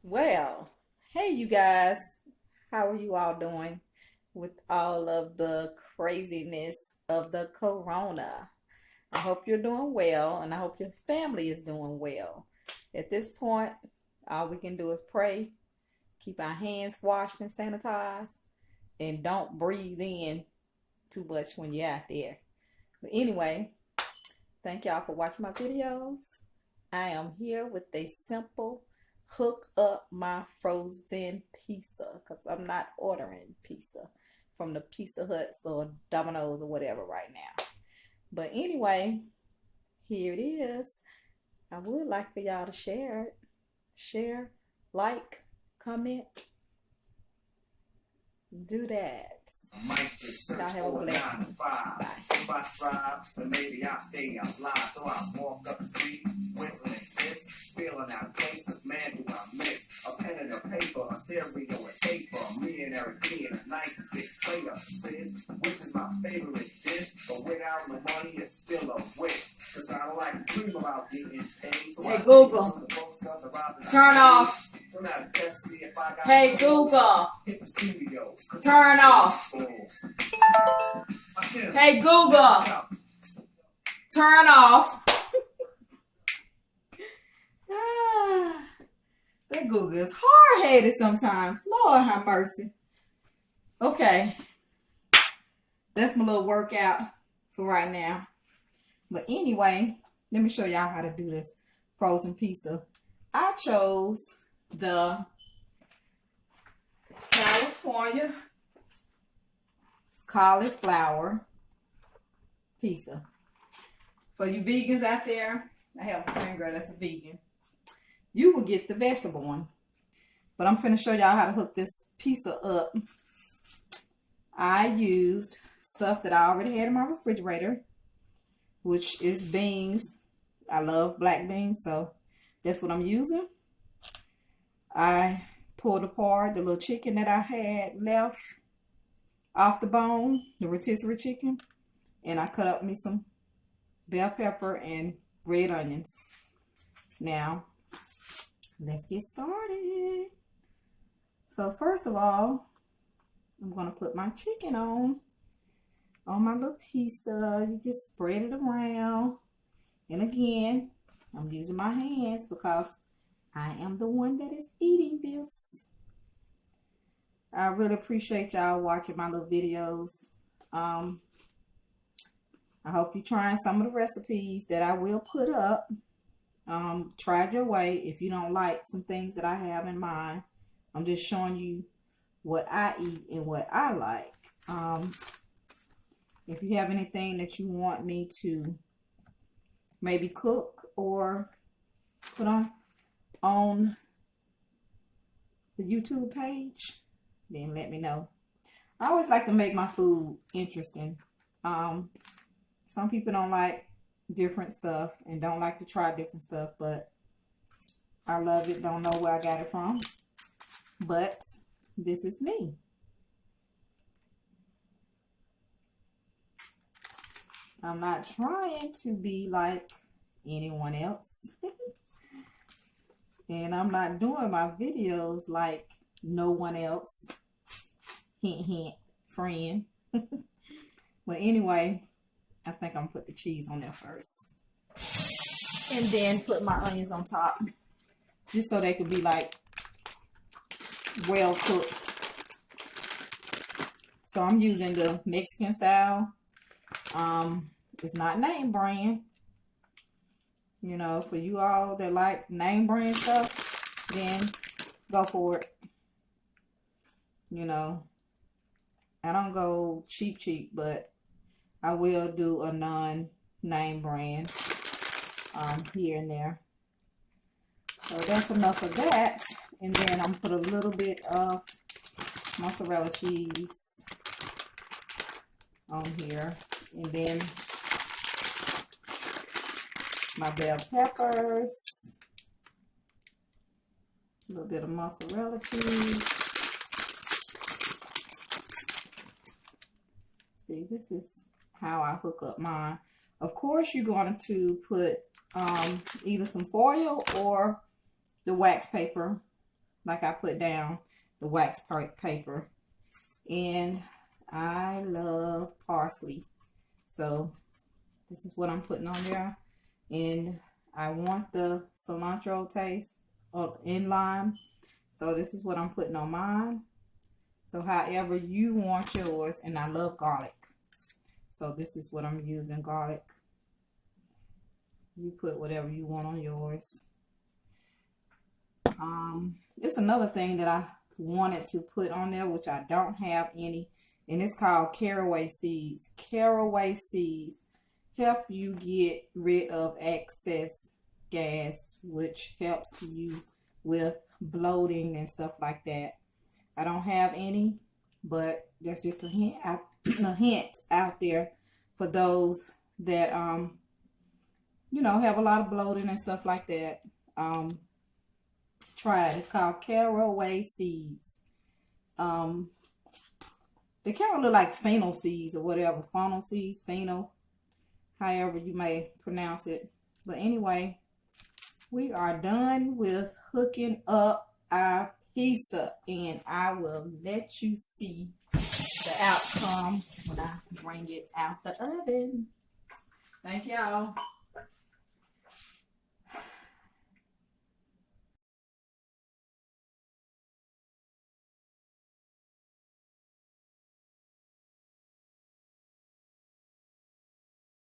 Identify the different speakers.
Speaker 1: Well, hey you guys, how are you all doing with all of the craziness of the corona? I hope you're doing well and I hope your family is doing well. At this point, all we can do is pray, keep our hands washed and sanitized, and don't breathe in too much when you're out there. But anyway, thank y'all for watching my videos. I am here with a simple hook up my frozen pizza because I'm not ordering pizza from the Pizza Huts or Domino's or whatever right now. But anyway, here it is. I would like for y'all to share it. Share, like, comment, do that. Y'all have a blessing. Bye.
Speaker 2: If I strive, then maybe I'll stay alive. So I walk up the street, whistling this, feeling out of places. Man, do I miss a pen and a paper, a stereo, a taper. Me and Eric being a nice big plate of this, which is my favorite dish. But without the money, it's still a wish. Cause I don't like to dream about getting paid. So
Speaker 1: Hey Google, turn off. Hey Google, turn off. Hey Google, turn off. That Google is hard-headed sometimes. Lord have mercy. Okay, that's my little workout for right now. But anyway, let me show y'all how to do this frozen pizza. I chose the California cauliflower pizza. For you vegans out there, I have a friend girl that's a vegan. You will get the vegetable one. But I'm finna show y'all how to hook this pizza up. I used stuff that I already had in my refrigerator, which is beans. I love black beans, so that's what I'm using. I pulled apart the little chicken that I had left off the bone, the rotisserie chicken, and I cut up me some bell pepper and red onions. Now, let's get started. So first of all, I'm going to put my chicken on my little pizza. You just spread it around. And again, I'm using my hands because I am the one that is eating this. I really appreciate y'all watching my little videos. I hope you're trying some of the recipes that I will put up. Try it your way. If you don't like some things that I have in mind, I'm just showing you what I eat and what I like. If you have anything that you want me to maybe cook or put on the YouTube page, then let me know. I always like to make my food interesting. Some people don't like different stuff and don't like to try different stuff, but I love it. Don't know where I got it from, but this is me. I'm not trying to be like anyone else. And I'm not doing my videos like no one else. Hint, hint, friend. Well, anyway, I think I'm going to put the cheese on there first. And then put my onions on top. Just so they could be like well cooked. So I'm using the Mexican style. It's not name brand. You know, for you all that like name brand stuff, then go for it. You know, I don't go cheap, but I will do a non-name brand here and there. So that's enough of that. And then I'm put a little bit of mozzarella cheese on here. And then my bell peppers, a little bit of mozzarella cheese. See, this is how I hook up mine. Of course, you're going to put either some foil or the wax paper like I put down, the wax paper. And I love parsley. So this is what I'm putting on there. And I want the cilantro taste in lime. So this is what I'm putting on mine. So however you want yours. And I love garlic. So this is what I'm using, garlic. You put whatever you want on yours. It's another thing that I wanted to put on there, which I don't have any. And it's called caraway seeds. Caraway seeds help you get rid of excess gas, which helps you with bloating and stuff like that. I don't have any, but that's just a hint out there for those that you know, have a lot of bloating and stuff like that. Try it. It's called caraway seeds. They kind of look like fennel seeds or whatever. Fennel seeds, fennel, however you may pronounce it. But anyway, we are done with hooking up our pizza, and I will let you see the outcome when I bring it out the oven. Thank y'all.